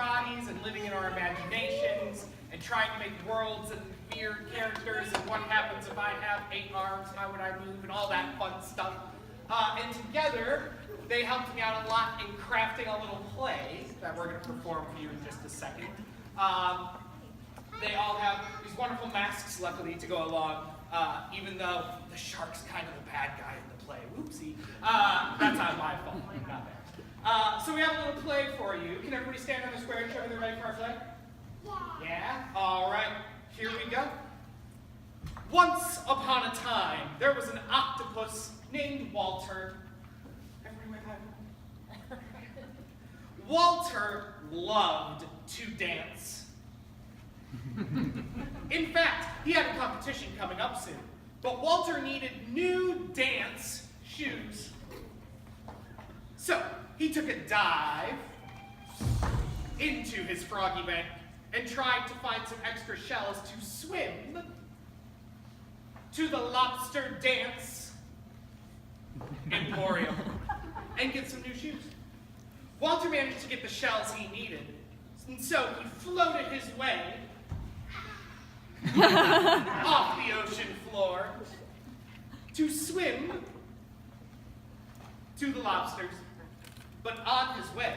bodies and living in our imaginations and trying to make worlds and weird characters and what happens if I have 8 arms, how would I move, and all that fun stuff. And together, they helped me out a lot in crafting a little play that we're going to perform for you in just a second. They all have these wonderful masks, luckily, to go along, even though the shark's kind of the bad guy in the play. Whoopsie. That's not my fault. Not there. So we have a little play for you. Can everybody stand on the square and show me they're ready for our play? Yeah? All right. Here we go. Once upon a time, there was an octopus named Walter. Everybody wave hi. Walter loved to dance. In fact, he had a competition coming up soon, but Walter needed new dance shoes. So he took a dive into his froggy bank and tried to find some extra shells to swim to the lobster dance emporium and get some new shoes. Walter managed to get the shells he needed, and so he floated his way off the ocean floor to swim to the lobsters. But on his way,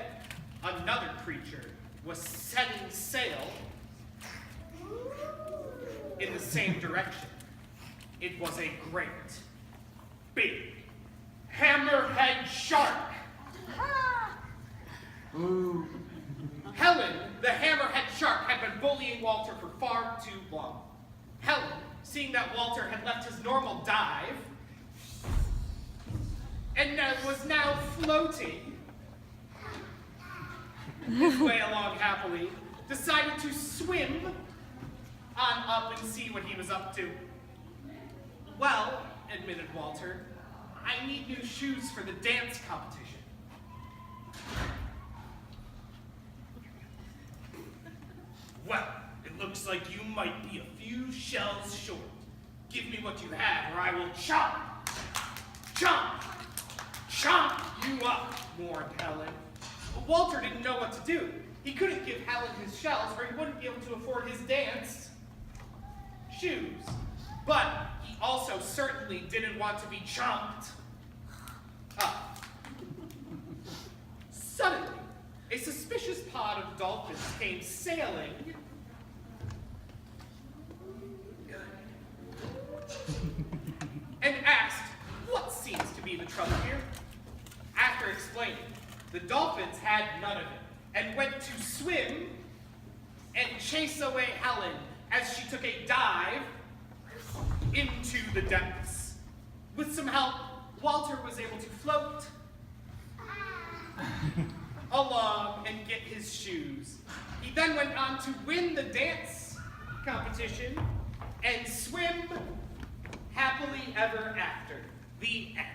another creature was setting sail in the same direction. It was a great, big, hammerhead shark. Ooh. Helen, the hammerhead shark, had been bullying Walter for far too long. Helen, seeing that Walter had left his normal dive and was now floating his way along happily, decided to swim on up and see what he was up to. Well, admitted Walter, I need new shoes for the dance competition. Well, it looks like you might be a few shells short. Give me what you have, or I will chomp, chomp, chomp you up, warned Helen. But Walter didn't know what to do. He couldn't give Helen his shells, or he wouldn't be able to afford his dance shoes. But he also certainly didn't want to be chomped up. Suddenly, a suspicious pod of dolphins came sailing and asked, what seems to be the trouble here? After explaining, the dolphins had none of it and went to swim and chase away Helen as she took a dive into the depths. With some help, Walter was able to float along and get his shoes. He then went on to win the dance competition and swim happily ever after. The end.